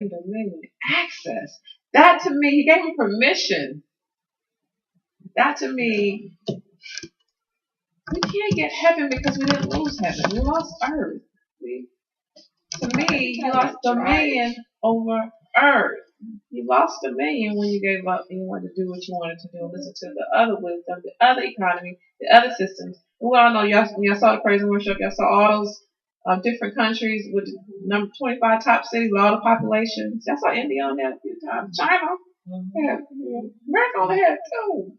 dominion, access. That to me, he gave him permission. That to me, we can't get heaven because we didn't lose heaven. We lost earth. We, to me, you lost dominion over earth. You lost dominion when you gave up and you wanted to do what you wanted to do and listen to the other wisdom, the other economy, the other systems. And we all know y'all saw the praise and worship. Y'all saw all those different countries with the number 25 top cities with all the populations. Y'all saw India on there a few times. China. Yeah. America on the head too.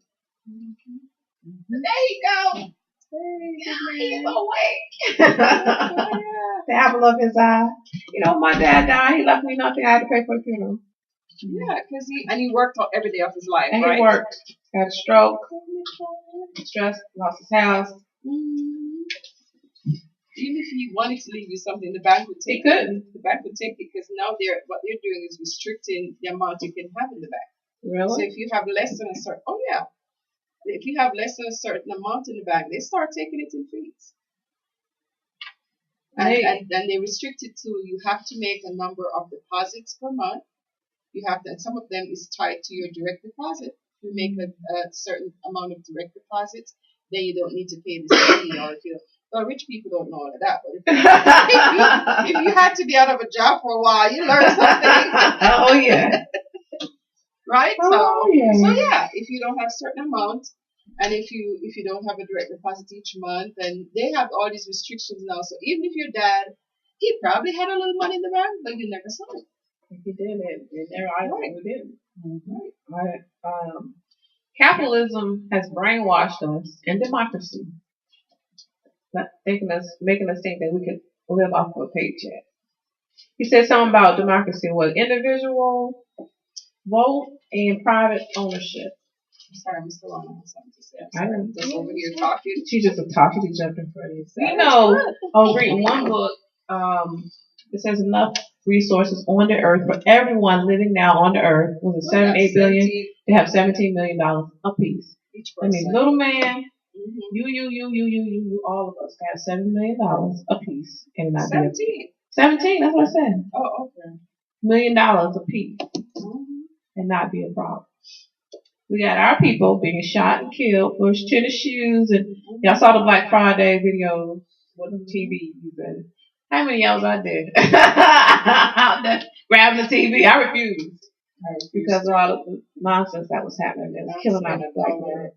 There you go. He's awake. The apple of his eye. You know, my dad died. He left me nothing. I had to pay for the funeral. Yeah, because he worked every day of his life, and right? He worked. Had a stroke. Stressed. Lost his house. Even if he wanted to leave you something, the bank would take it. The bank would take it because now what they're doing is restricting the amount you can have in the bank. Really? So if you have less than a certain, if you have less than a certain amount in the bank, they start taking it in fees. And they restrict it to you have to make a number of deposits per month. You have to, and some of them is tied to your direct deposit. You make a certain amount of direct deposits, then you don't need to pay the fee. Or if you, well, rich people don't know all of that. But if you had to be out of a job for a while, you learn something. Oh yeah. Right. Oh, so yeah, if you don't have certain amount, and if you don't have a direct deposit each month, then they have all these restrictions now. So even if your dad, he probably had a little money in the bank, but you never saw it. He did it. I didn't. Right. Capitalism has brainwashed us, and democracy, making us think that we can live off of a paycheck. He said something about democracy was individual vote and private ownership. I'm sorry, I'm still on something to say. I know. Just over here talking. She's just a talker. She jumped in front of you. You know, I was reading one book. It says enough resources on the earth for everyone living now on the earth. Was it 8 billion? They have $17 million apiece. I mean, little man, you, all of us got $7 million apiece, and not 17. 17. That's what I said. Oh, okay. $1 million apiece, and not be a problem. We got our people being shot and killed for tennis shoes, and y'all saw the Black Friday videos with the TV. How many yells I did out there grabbing the TV? I refused because of all the nonsense that was happening. They was killing out the black man.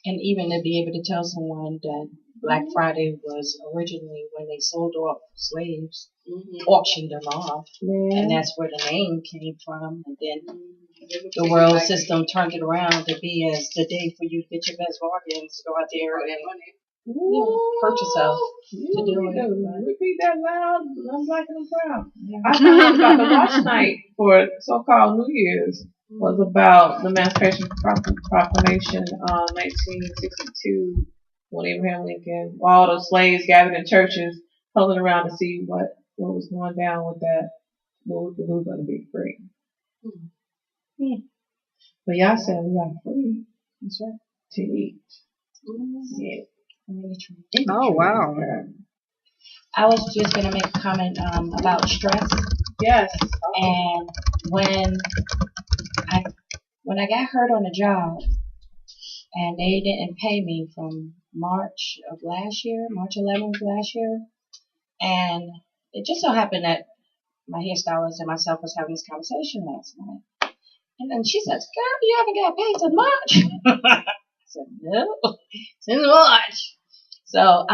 And even to be able to tell someone that Black Friday was originally when they sold off slaves, auctioned them off, and that's where the name came from. And then the world system turned it around to be as the day for you to get your best bargains, go out there and hurt yourself to do it. Repeat that loud. I'm black and I'm proud. I found out about the watch night for so-called New Year's was about the Emancipation Proclamation, 1962, when Abraham Lincoln, all the slaves gathered in churches, huddling around to see what was going down with that. Who was going to be free? But y'all said we are free. That's right. To eat. Yeah. Oh wow! I was just gonna make a comment about stress. Yes. And when I got hurt on the job, and they didn't pay me from March 11th of last year, and it just so happened that my hairstylist and myself was having this conversation last night, and then she says, "Girl, you haven't got paid since March." I said, "No, since March." So,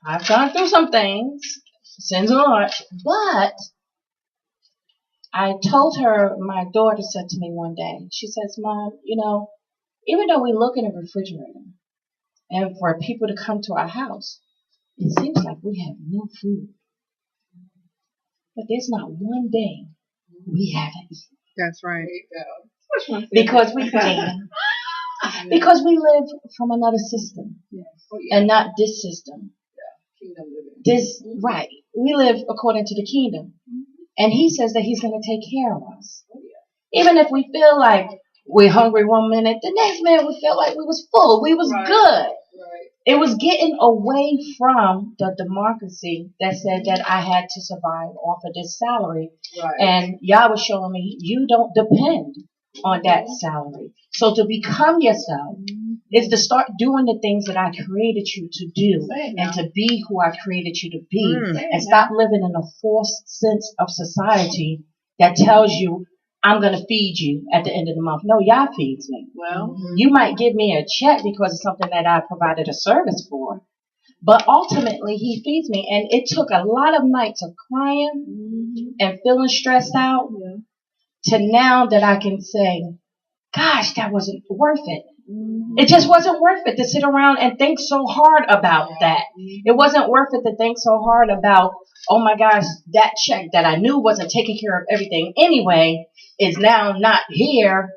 I've gone through some things since March, but I told her, my daughter said to me one day, she says, "Mom, you know, even though we look in the refrigerator and for people to come to our house, it seems like we have no food. But there's not one day we haven't eaten." That's right. Because because we live from another system, and not this system. Kingdom living. This right. We live according to the kingdom, and He says that He's going to take care of us. Even if we feel like we're hungry one minute, the next minute we feel like we was full, we was good. Right. It was getting away from the democracy that said that I had to survive off of this salary. Right. And Yah was showing me you don't depend on that salary. So to become yourself is to start doing the things that I created you to do and to be who I created you to be. And stop living in a forced sense of society that tells you I'm going to feed you at the end of the month. No, Yah feeds me. Well, You might give me a check because it's something that I provided a service for. But ultimately, he feeds me. And it took a lot of nights of crying and feeling stressed out to now that I can say, gosh, that wasn't worth it. It just wasn't worth it to sit around and think so hard about that. It wasn't worth it to think so hard about, oh my gosh, that check that I knew wasn't taking care of everything anyway is now not here.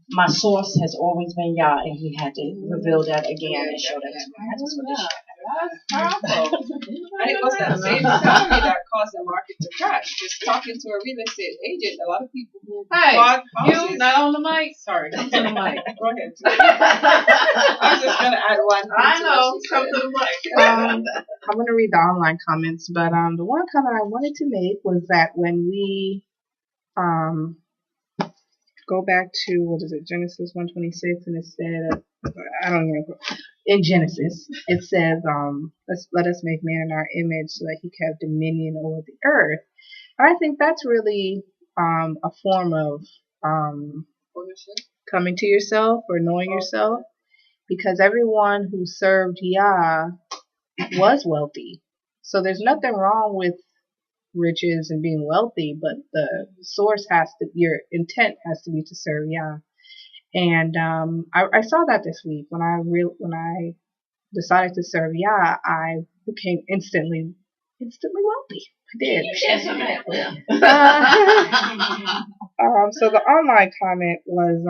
My source has always been Yah, and he had to reveal that again and show that to me. I just want to share. That's powerful. And it was that same salary that caused the market to crash. Just talking to a real estate agent, a lot of people who bought houses. you not on the mic? Sorry, Come to the mic. go ahead. I was just gonna add one thing I to know. what she Come said. to the mic. I'm going to read the online comments, but the one comment I wanted to make was that when we go back to, what is it, Genesis 1:26, and it said, I don't know, in Genesis, it says, let us make man in our image so that he can have dominion over the earth. I think that's really a form of coming to yourself or knowing yourself, because everyone who served Yah was wealthy. So there's nothing wrong with riches and being wealthy, but the source your intent has to be to serve Yah. And I saw that this week when I decided to serve Yah, I became instantly wealthy. I did. So the online comment was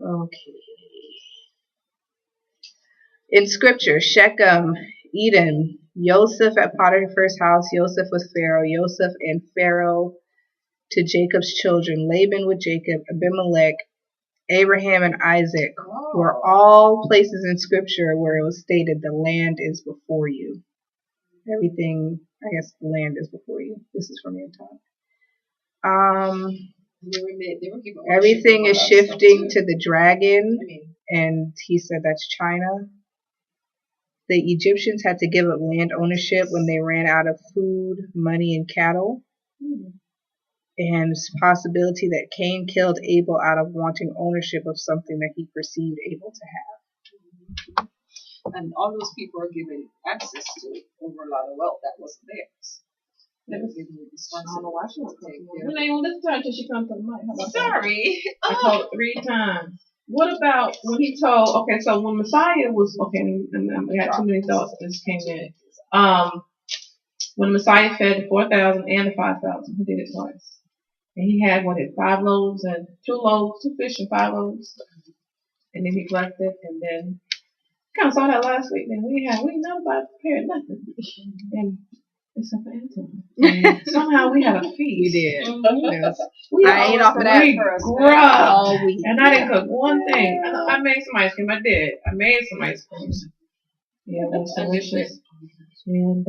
okay. In scripture, Shechem, Eden, Joseph at Potiphar's house, Joseph with Pharaoh, Joseph and Pharaoh to Jacob's children, Laban with Jacob, Abimelech, Abraham and Isaac were all places in scripture where it was stated the land is before you. Everything, I guess the land is before you. This is from Anton. Everything is shifting to the dragon, and he said that's China. The Egyptians had to give up land ownership when they ran out of food, money, and cattle. And it's a possibility that Cain killed Abel out of wanting ownership of something that he perceived Abel to have. And all those people are given access to over a lot of wealth that wasn't theirs. They were given the responsibility to take care of it. Renee, well, let's turn till she comes to the mic. How about that? Sorry. I called it 3 times. What about when he told? Okay, so when Messiah was and we had too many thoughts that just came in. When Messiah fed the 4,000 and the 5,000, he did it twice, and he had 5 loaves and 2 fish and 5 loaves, and then he blessed it, and then kind of saw that last week. Then we none about prepared nothing, and except for Anton. Somehow we had a feast. We did. Yes. I ate off of that first. All week. And I didn't cook one thing. I made some ice cream. I did. I made some ice cream. Yeah, it was delicious. And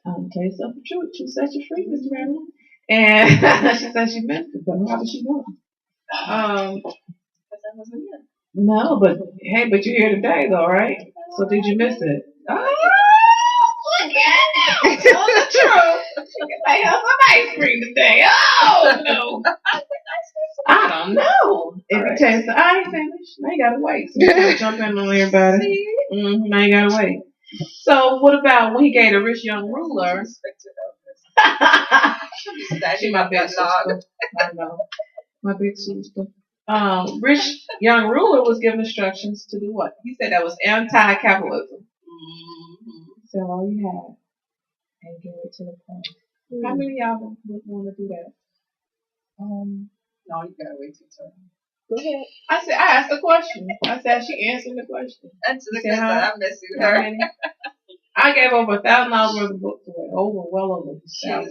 I'll tell you something true. She set you free, Miss Marilyn. And she said she meant it, but how was she doing? No, but hey, but you're here today though, right? So did you miss it? Oh, look at that! Tell the truth. She can make us some ice cream today. Oh no! I don't know. If you taste the ice, now you gotta wait. So you gotta jump in on everybody. Now you gotta wait. So what about when he gave the rich young ruler? She my big sister. I know. My big sister. Rich young ruler was given instructions to do what? He said that was anti-capitalism. Sell all you have and give it to the poor. How many of y'all would want to do that? No, you gotta wait till turn. Go ahead. I asked the question. I said she answered the question. Answer the question. I'm messing with How her. many? I gave over $1,000 worth of books away. Well over $1,000. She's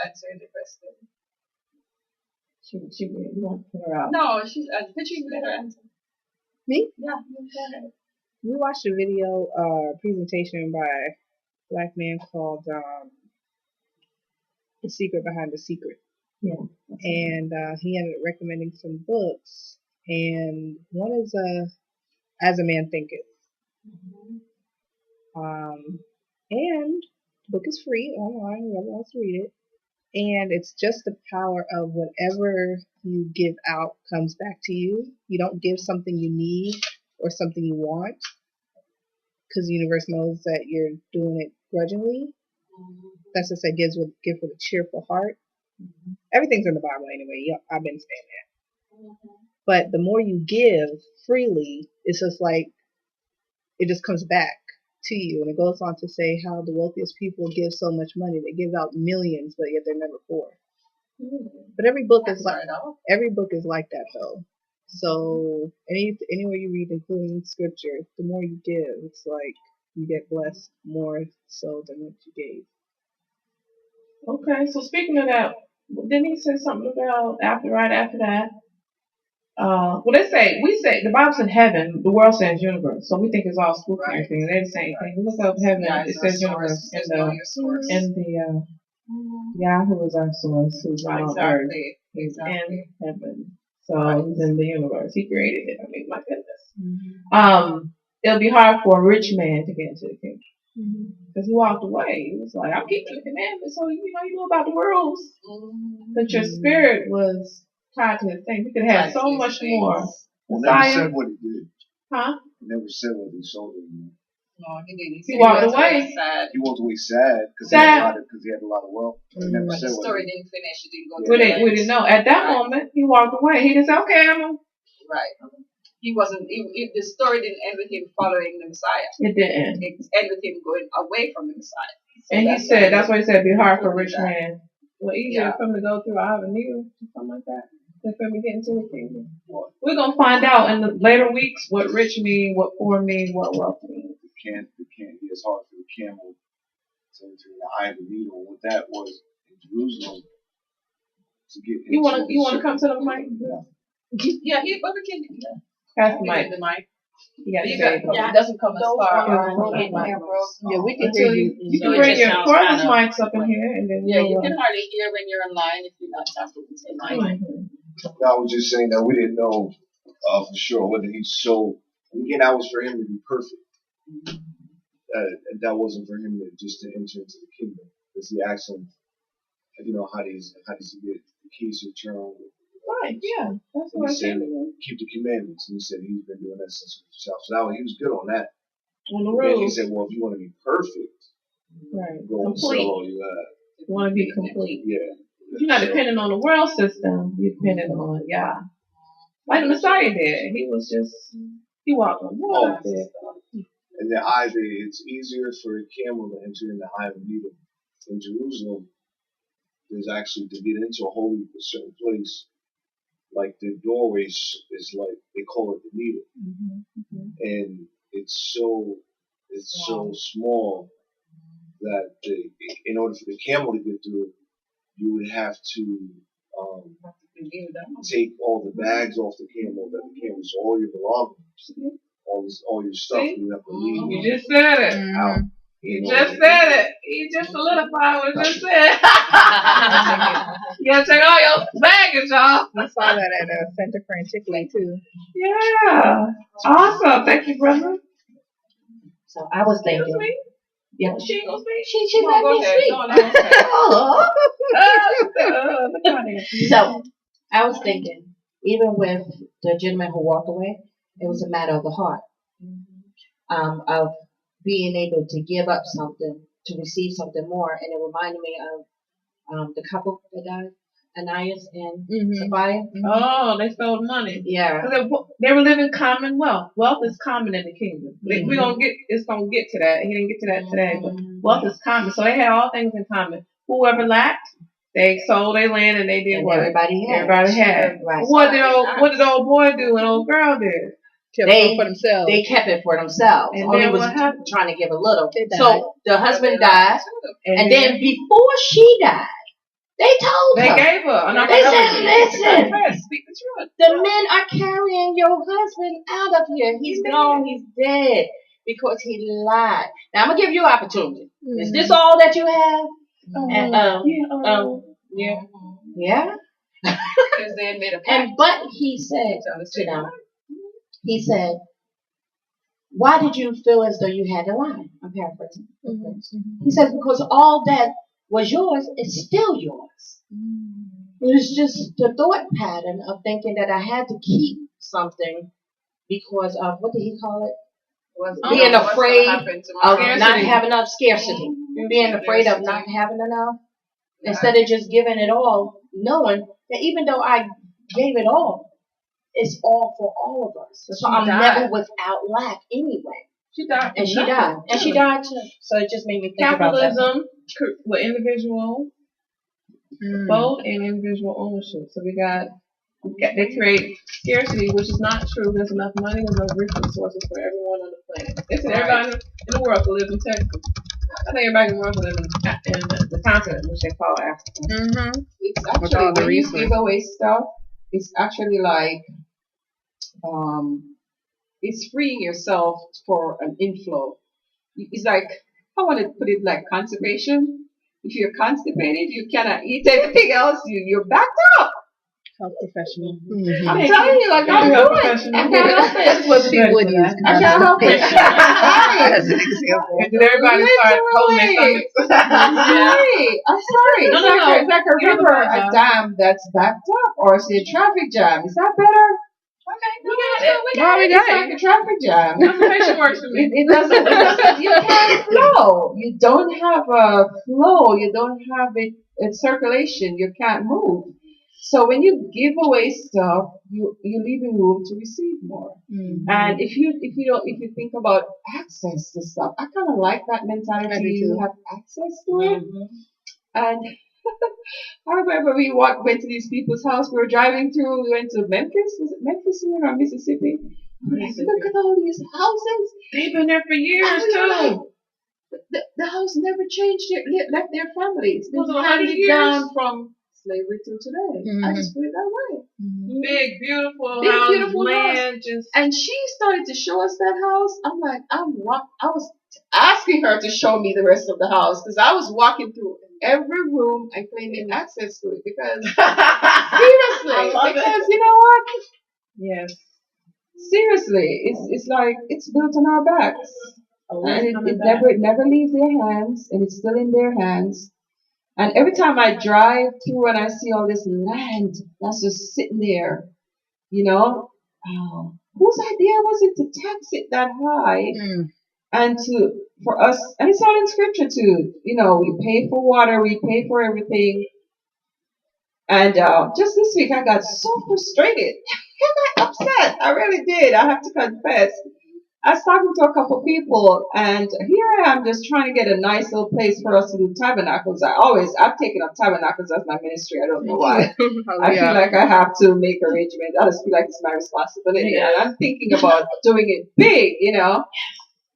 answering the question. She you want to put her out? No, she's answering. Could you let her answer? Me? Yeah, go ahead. We watched a video presentation by a black man called The Secret Behind the Secret. Yeah. And he ended up recommending some books. And one is As a Man Thinketh. And the book is free online, whoever wants to read it. And it's just the power of whatever you give out comes back to you. You don't give something you need or something you want, because the universe knows that you're doing it grudgingly. That's just give with a cheerful heart. Everything's in the Bible anyway. Yeah, I've been saying that. But the more you give freely, it's just like it just comes back to you. And it goes on to say how the wealthiest people give so much money. They give out millions, but yet they're never poor. But every book is like that though. So anywhere you read, including scripture, the more you give, it's like you get blessed more so than what you gave. Okay, so speaking of that, didn't he say something about right after that? Well, we say the Bible said heaven, the world says universe, so we think it's all spooky and everything. They're the same thing. We look up heaven, it says universe, and the Yahoo is our source, who's not on earth, and heaven. So he's in the universe. He created it. I mean, my goodness. It'll be hard for a rich man to get into the kingdom because he walked away. He was like, "I'm keeping the commandments, so you know about the rules." But your spirit was tied to his thing. He could have so much more. Well, never said what he did. Huh? He never said what he sold him. No, he didn't. He walked away. Sad. He walked away sad because he had a lot of wealth. But he never But said the what story he did. didn't finish. It didn't go. We didn't know. At that moment, he walked away. He didn't say, "Okay, I'm." Right. He wasn't. The story didn't end with him following the Messiah. It didn't. It ended with him going away from the Messiah. So And he said, that's why he said it'd be hard for a rich that. man. Well, easier for him to go through Ave needle, something like that, than for him to get into the kingdom. We're going to find out in the later weeks what rich mean, what poor mean, what wealth means. It's hard for the camel to enter the eye of the needle. What that was in Jerusalem to get into You want to come to the mic? Yeah, but we can. Pass the mic. The mic. You got to You say got, it doesn't come as far. Yeah, we can hear you. You can bring your cordless mics up in here, and then Yeah, you can hardly hear when you're online if you're not talking to the mic. I was just saying that we didn't know for sure whether he sold. Again, that was for him to be perfect. That wasn't for him to enter into the kingdom. Because he asked him, how does he get the keys to eternal? Right, yeah. That's what I said. Keep the commandments. And he said he's been doing that since himself. So he was good on that. On the But then he rules. said, well, if you want to be perfect, Right. go and sell all you have. You want to be complete. Yeah. You're not depending on the world system. You're depending on Yah. Like the Messiah did. He walked on water. And the it's easier for a camel to enter in the eye of a needle. In Jerusalem, there's actually, to get into a certain place, like the doorway is like, they call it the needle. And it's so small that in order for the camel to get through, you would have to take all the bags off the camel, so all your belongings, all your stuff, you have to leave. You just said it. Out. You just said it. You just solidified what you just said. You gotta take all your baggage off. I saw that at Center for Antiquity too. Yeah. Awesome. Thank you, brother. So I was thinking. Excuse me? Yeah. She ain't gonna speak? She let me speak. So I was thinking, even with the gentleman who walked away, it was a matter of the heart, of being able to give up something to receive something more. And it reminded me of the couple that died, Ananias and Sapphira. Oh, they stole money. Yeah. They were living common wealth. Wealth is common in the kingdom. It's gonna get to that. He didn't get to that today, but wealth is common. So they had all things in common. Whoever lacked, they sold their land and they did what everybody had. Right. What did the old boy do and old girl did? They for themselves. They kept it for themselves. And Only then was what happened? trying to give a little. They died. So the husband died, and then before she died, They told They her. gave her. And I They thought that said, was listen, press. Speak the truth. the men are carrying your husband out of here. He's gone. He's dead because he lied. Now I'm gonna give you opportunity. Is this all that you have? And yeah. Yeah. Because they had made a pact. And but he said, you know, he said, why did you feel as though you had to lie? I'm paraphrasing. He says, because all that was yours is still yours. It was just the thought pattern of thinking that I had to keep something because of, what did he call it? Being afraid of not having enough scarcity. Being afraid of not having enough. Instead of just giving it all, knowing that even though I gave it all, it's all for all of us. So I'm never without lack anyway. She died. And she died. And she died too. So it just made me think about that. Capitalism with individual vote and individual ownership. So they create scarcity, which is not true. There's enough money, there's enough resources for everyone on the planet. They said everybody in the world can live in Texas. I think everybody in the world can live in the continent, which they call Africa. It's actually, when you give away stuff, it's actually like, it's freeing yourself for an inflow. It's like, I want to put it like constipation. If you're constipated, you cannot eat anything else. You're backed up. Health professional. I'm telling you, like, I'm doing it. I can't help it. That's what she would use. I can't help it. That's an example. And then everybody started holding their stomachs. Right. I'm sorry. It's like a You're river, the a dam that's backed up, or say a traffic jam. Is that better? We got it. It's like a traffic jam. Information works for me. It doesn't, you can't flow. You don't have a flow. You don't have it in circulation. You can't move. So when you give away stuff, you're leaving room to receive more. And if you think about access to stuff, I kind of like that mentality. You have access to it. And I remember we went to these people's house. We were driving through. We went to Memphis. Was it Memphis or Mississippi? We're like, look at all these houses. They've been there for years too. The house never changed. Left their families. They Was it handed 100 years? down from slavery till today. I just put it that way. Big, beautiful Big, house, beautiful land, just. And she started to show us that house. I'm like, I was asking her to show me the rest of the house because I was walking through every room and claiming access to it because seriously, because you know what? Yes. Seriously, it's like it's built on our backs, and it never leaves their hands, and it's still in their hands. And every time I drive through and I see all this land that's just sitting there, you know, whose idea was it to tax it that high and for us, and it's all in scripture too, you know, we pay for water, we pay for everything. And just this week I got so frustrated and upset. I really did. I have to confess. I was talking to a couple people, and here I am just trying to get a nice little place for us to do tabernacles. I've taken up tabernacles as my ministry. I don't know why. I feel like I have to make arrangements. I just feel like it's my responsibility. And I'm thinking about doing it big, you know.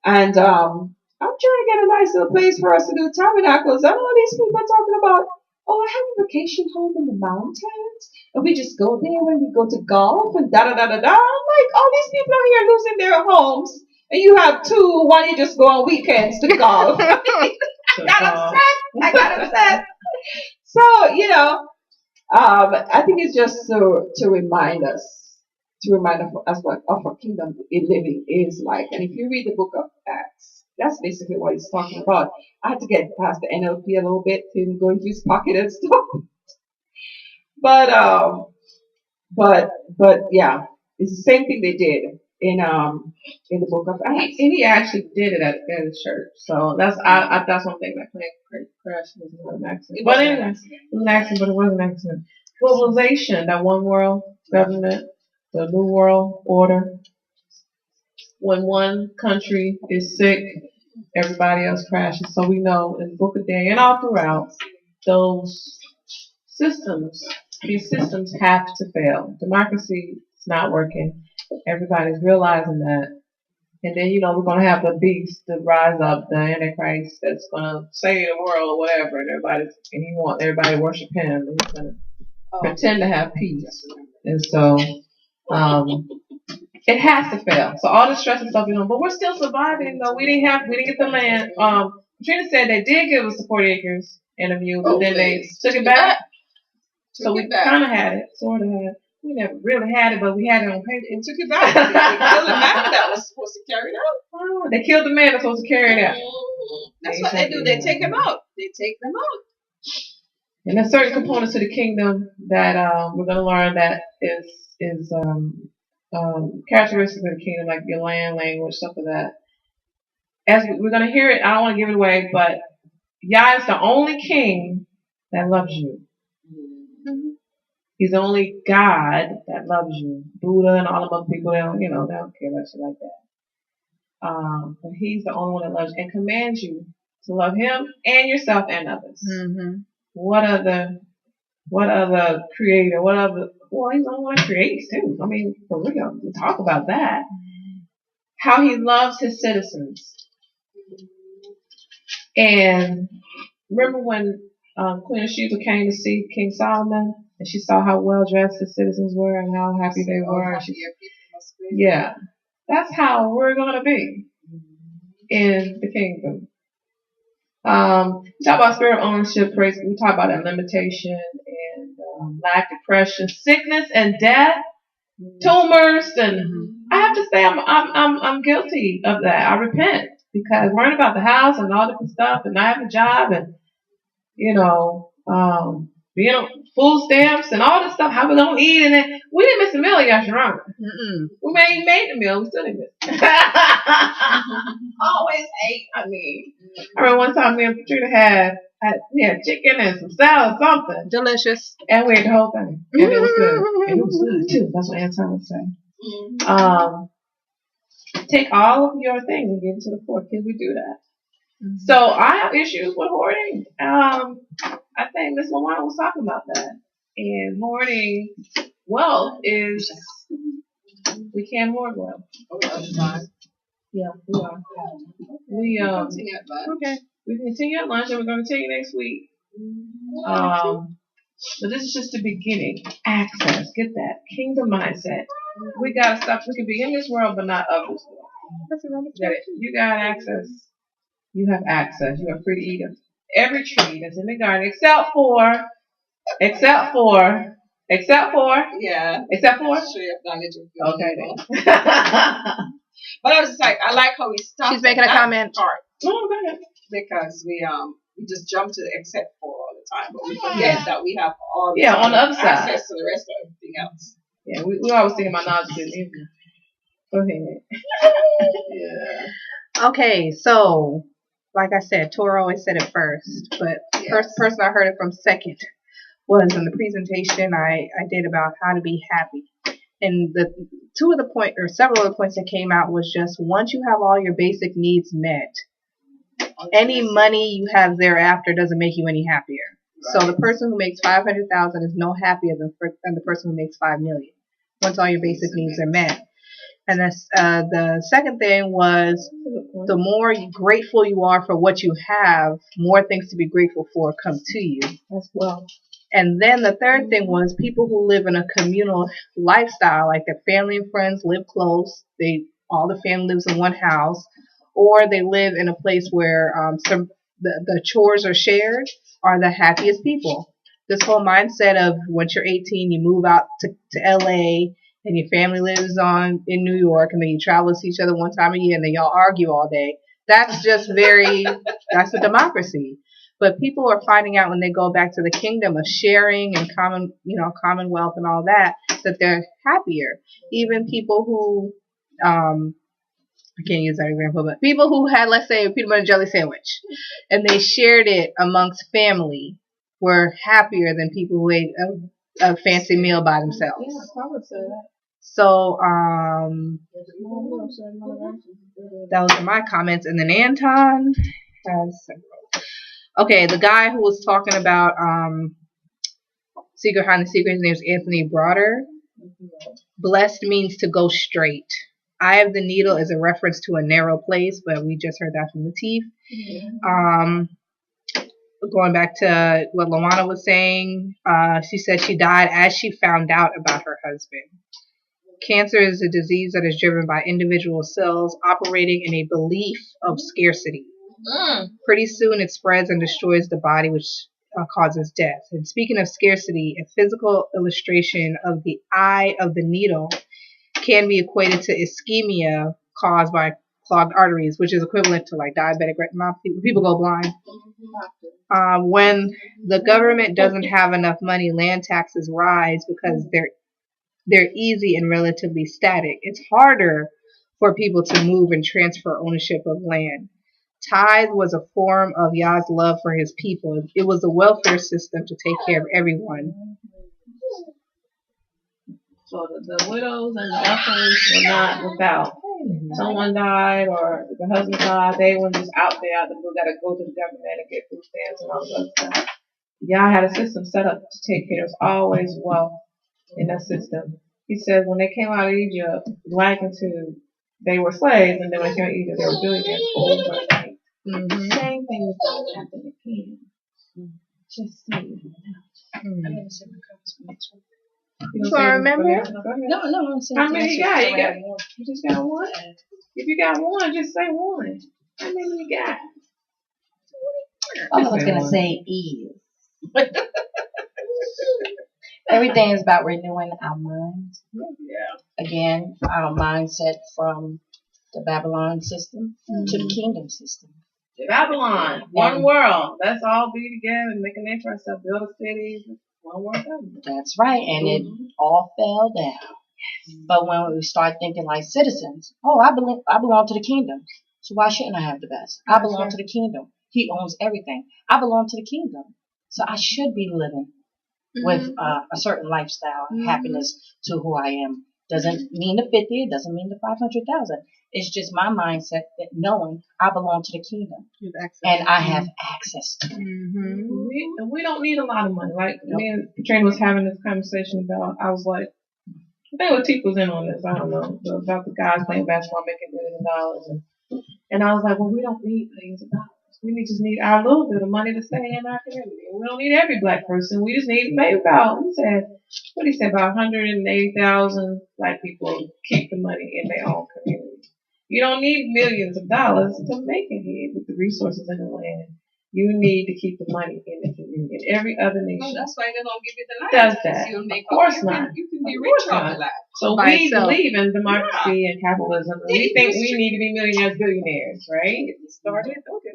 And I'm trying to get a nice little place for us to do tabernacles. And all these people are talking about, oh, I have a vacation home in the mountains. And we just go there when we go to golf and da-da-da-da-da. I'm like, all these people are here losing their homes. And you have two, one you just go on weekends to golf. I got upset. So, you know, I think it's just to remind us what our kingdom living is like. And if you read the book of Acts, that's basically what he's talking about. I had to get past the NLP a little bit to go into his pocket and stuff. But yeah, it's the same thing they did in the book of Acts. And he actually did it at his church. So that's one thing that crashed was an accident. It was an accident, but it was an accident. Globalization, that one world government, the new world order. When one country is sick, everybody else crashes. So we know in the book of Daniel and all throughout, these systems have to fail. Democracy is not working. Everybody's realizing that. And then, we're going to have the beast to rise up, the Antichrist that's going to save the world or whatever. And he wants everybody to worship him. And he's going to pretend to have peace. And so, it has to fail. So all the stress and stuff, but we're still surviving though. We didn't get the land. Katrina said they did give us the 40 acres interview, but then they took it back. So we kind of had it, sort of had it. We never really had it, but we had it on paper. They took it back. They killed the man that was supposed to carry it out. Oh, they killed the man that's supposed to carry it out. That's what they do. They take them out. They take them out. And there's certain components to the kingdom that we're going to learn that is characteristics of the kingdom, like your land, language, stuff like that. As we're going to hear it, I don't want to give it away, but Yah is the only king that loves you. He's the only God that loves you. Buddha and all of other people, they don't care about you like that. But he's the only one that loves you and commands you to love him and yourself and others. Mm-hmm. What other creator, well, he's the only one that creates too. I mean, for real, we talk about that. How he loves his citizens. And remember when Queen Sheba came to see King Solomon, and she saw how well dressed his citizens were and how happy they were. Yeah, that's how we're going to be in the kingdom. We talk about spirit of ownership, praise. We talk about that limitation and lack, depression, sickness, and death, tumors, and I have to say I'm guilty of that. I repent because worrying about the house and all different stuff, and not having a job, and being on food stamps and all this stuff. How we gonna eat? And then we didn't miss a meal, Yasharana. We made the meal. We still didn't miss. Always ate. I remember one time me and Katrina had chicken and some salad, something delicious, and we ate the whole thing, and it was good. And it was good too. That's what Anton would say. Take all of your things and give it to the poor. Kids, we do that. So I have issues with hoarding. I think Miss LaWanda was talking about that. And hoarding wealth is, we can't hoard wealth. Oh, that's fine. Yeah, we are. We continue at lunch. Okay. We continue at lunch, and we're going to continue next week. But this is just the beginning. Access, get that kingdom mindset. We got to stop. We can be in this world, but not of this world. You got access. You have access. You are free to eat of every tree that's in the garden, except for. Yeah. Except for. Tree of knowledge of good. Okay then. But I was just like, I like how we stopped. She's making a comment. Part Oh, go ahead. because we just jump to the except for all the time, but we forget that we have all the on the other side access to the rest of everything else. Yeah, we always think about knowledge. Go ahead. Yeah. Okay, so like I said, Torah always said it first, but first person I heard it from second was in the presentation I did about how to be happy. And several of the points that came out was just once you have all your basic needs met, any money you have thereafter doesn't make you any happier. Right. So the person who makes 500,000 is no happier than the person who makes 5 million. Once all your basic needs are met. And the second thing was the more grateful you are for what you have, more things to be grateful for come to you as well. And then the third thing was people who live in a communal lifestyle, like their family and friends live close, all the family lives in one house, or they live in a place where the chores are shared, are the happiest people. This whole mindset of once you're 18, you move out to LA, and your family lives in New York, and then you travel to see each other one time a year, and then y'all argue all day. That's just that's a democracy. But people are finding out when they go back to the kingdom of sharing and commonwealth and all that they're happier. Even people who, I can't use that example, but people who had, let's say, a peanut butter and jelly sandwich, and they shared it amongst family, were happier than people who ate a fancy meal by themselves. Yeah, I would say that. So, those are my comments. And then Anton has several. Okay, the guy who was talking about Secret Behind the Secret, his name is Anthony Broder. Blessed means to go straight. eye of the needle is a reference to a narrow place, but we just heard that from Latif. Going back to what Lawana was saying, she said she died as she found out about her husband. Cancer is a disease that is driven by individual cells operating in a belief of scarcity. Pretty soon it spreads and destroys the body, which causes death. And speaking of scarcity, a physical illustration of the eye of the needle can be equated to ischemia caused by clogged arteries, which is equivalent to like diabetic retinopathy. People go blind. When the government doesn't have enough money, land taxes rise because they're easy and relatively static. It's harder for people to move and transfer ownership of land. Tithe was a form of Yah's love for his people. It was a welfare system to take care of everyone. So the widows and the orphans were not without. Someone died or the husband died, they weren't just out there out the blue, gotta go to the government and get food stamps and all that stuff. Y'all had a system set up to take care. There's always wealth in that system. He said when they came out of Egypt, they were slaves, and then when they came out of Egypt, they were billionaires overnight. Same thing is going to happen again. Just saying. You want to remember? No. How many you got? You just got one? If you got one, just say one. How many you got? I was going to say is. Everything is about renewing our minds. Yeah. Again, our mindset from the Babylon system to the kingdom system. Babylon, one world. Let's all be together and make a name for ourselves. Build a city. One world government. That's right, and it all fell down. But when we start thinking like citizens, I belong to the kingdom. So why shouldn't I have the best? I belong to the kingdom. He owns everything. I belong to the kingdom. So I should be living with a certain lifestyle, happiness to who I am. Doesn't mean the 50, it doesn't mean the 500,000. It's just my mindset that knowing I belong to the kingdom. And I have access to it. We don't need a lot of money. Like me and Katrina was having this conversation about, I was like, I think Latif was in on this, I don't know, about the guys playing basketball making $millions of dollars. And I was like, well, we don't need millions of dollars. We just need our little bit of money to stay in our community. We don't need every black person. We just need maybe about, what he said, about 180,000 black people keep the money in their own community. You don't need millions of dollars to make it here with the resources in the land. You need to keep the money in the community. In every other nation. No, that's why they don't give you the land. Does that? You'll make of course not. You can be rich off the land. So we believe in democracy and capitalism. And we think we need to be millionaires, billionaires, right? It started. Okay.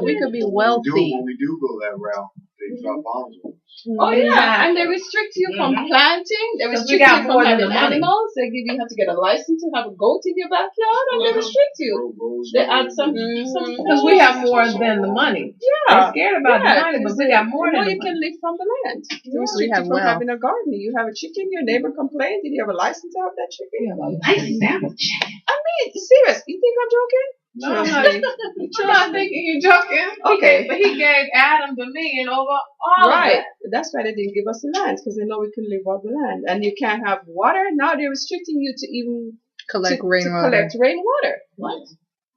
We could be wealthy. When we do go that route, they drop bombs on us. Oh yeah, and they restrict you from planting. They restrict you from having animals. They have to get a license to have a goat in your backyard, and they restrict you. They add some because we have more than the money. Yeah, they're scared about the money, but we got more than the you money. can live from the land. They restrict you from having a garden. You have a chicken. Your neighbor complained. Did you have a license to have that chicken? You have a license to have a chicken. I mean, serious. You think I'm joking? No, I'm not thinking you're joking. Okay. But he gave Adam dominion over all right. of that. That's why they didn't give us the land, because they know we can live off the land. And you can't have water. Now they're restricting you to even collect rainwater. What?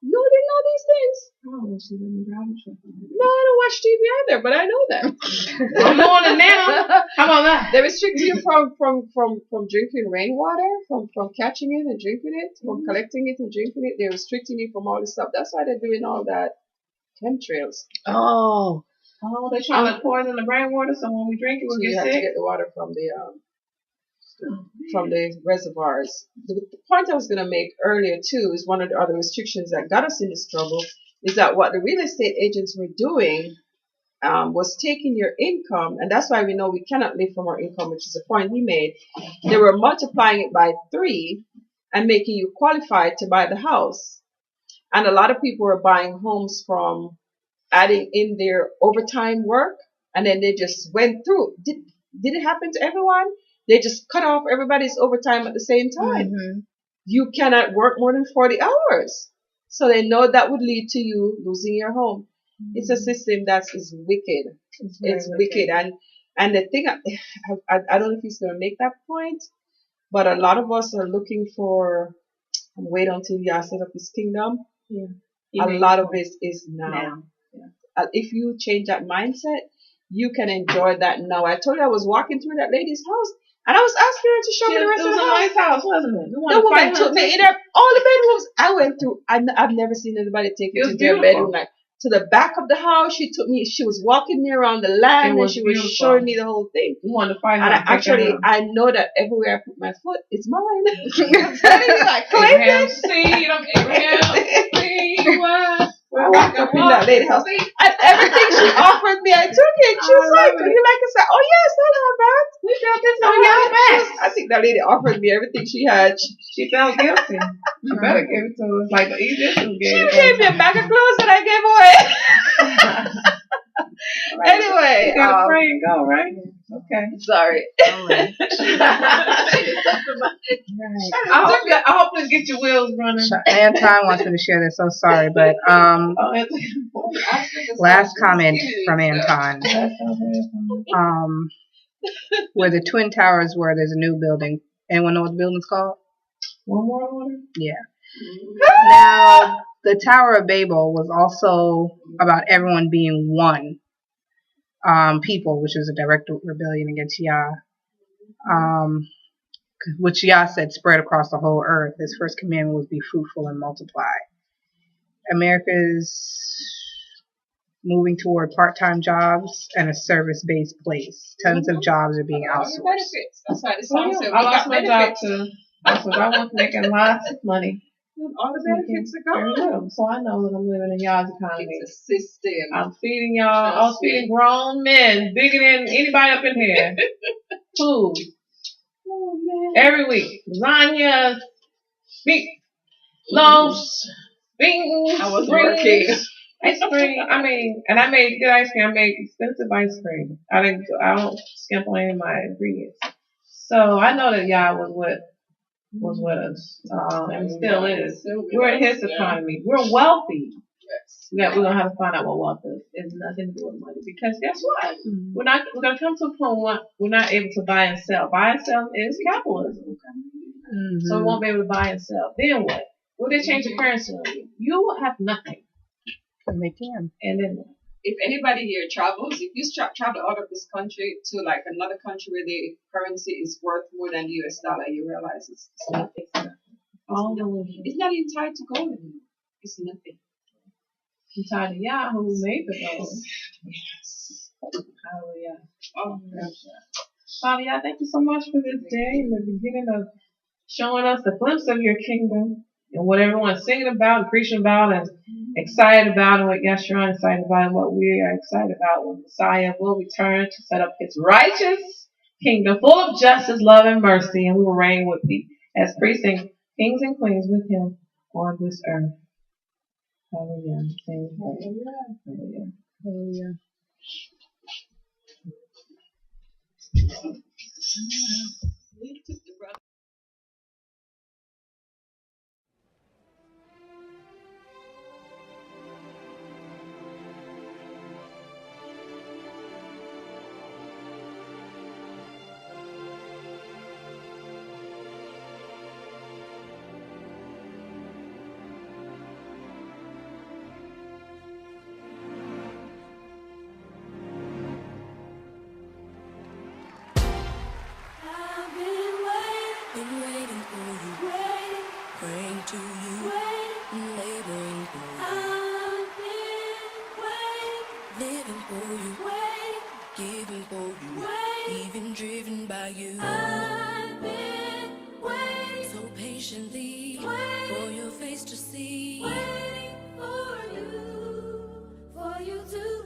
You didn't know these things? No, I don't watch TV either, but I know that. I'm knowing it now. How about that? They restrict you from drinking rainwater, from catching it and drinking it, from collecting it and drinking it. They're restricting you from all this stuff. That's why they're doing all that chemtrails. Oh, they're trying to poison the rainwater, so when we drink it, we'll get have sick. To get the water from the reservoirs. The point I was going to make earlier too is one of the other restrictions that got us in this trouble is that what the real estate agents were doing was taking your income, and that's why we know we cannot live from our income, which is the point he made. They were multiplying it by 3 and making you qualified to buy the house. And a lot of people were buying homes from adding in their overtime work, and then they just went through. Did it happen to everyone? They just cut off everybody's overtime at the same time. You cannot work more than 40 hours. So they know that would lead to you losing your home. It's a system that is wicked. It's wicked. And the thing, I don't know if he's going to make that point, but a lot of us are looking for and wait until Yah set up His kingdom. Yeah. A lot of it is now. If you change that mindset, you can enjoy that now. I told you I was walking through that lady's house, and I was asking her to show me the rest It of was the a house. nice house, wasn't it? The woman took me in all the bedrooms. I went through. I've never seen anybody take me It was to their beautiful. bedroom. Like to the back of the house, she took me. She was walking me around the land, It and was she was beautiful. showing me the whole thing. We wanted to find And I know that everywhere I put my foot, it's mine. I'm telling you, I claim Abraham it. seed of Abraham seed. I walked up in that lady house, and everything she offered me, I took it. She was like, "Would you like it?" I said, "Oh yes, I love that." We felt this on your back. I think that lady offered me everything she had. She felt guilty. She better give it to us like the Egyptians She gave gave me a bag of clothes that I gave away. Anyway, You gotta pray and go, right? Okay. sorry. I hope this gets your wheels running. Anton wants me to share this. So sorry, but Oh, last comment from Anton. Where the Twin Towers were, there's a new building. Anyone know what the building's called? One more order? Yeah. Now, the Tower of Babel was also about everyone being one people, which was a direct rebellion against Yah. Which Yah said spread across the whole earth. His first commandment was be fruitful and multiply. America's moving toward part-time jobs and a service-based place. Tons of jobs are being All your outsourced. benefits. That's why the song said, I lost my job benefits. too. Because I was making lots of money. All the benefits are gone. So I know that I'm living in y'all's economy. It's a system. I'm feeding y'all. I was feeding grown men, bigger than anybody up in here. Food. Oh, man. Every week. Lasagna, meat, loaves, beans, I was greens, working. ice cream. I mean, and I made good ice cream. I made expensive ice cream. I don't skimp on any of my ingredients. So I know that y'all was with us, and still is. We're in his economy. We're wealthy. Yeah, we're gonna have to find out what wealth is. It's nothing to do with money, because guess what? We're gonna come to a point where we're not able to buy and sell. Buy and sell is capitalism. So we won't be able to buy and sell. Then what? Will they change the currency on you? You will have nothing. And they can. And then what? If anybody here travels, if you travel out of this country to like another country where the currency is worth more than the US dollar, you realize it's nothing. All delusion. It's not even tied to gold anymore. It's nothing. I'm tired of Yah who made the gold. Yes. Hallelujah. Oh, Father, Yah, thank you so much for this day and the beginning of showing us the glimpse of your kingdom and what everyone's singing about and preaching about and excited about, and what Yeshua is excited about, and what we are excited about when Messiah will return to set up his righteous kingdom full of justice, love, and mercy, and we will reign with thee as priests and kings and queens with him on this earth. Hallelujah. Hallelujah. Hallelujah. I've been waiting for you, praying to you, laboring for you. I've been living for you, giving for you, even driven by you. I've been waiting so patiently for your face to see, waiting for you to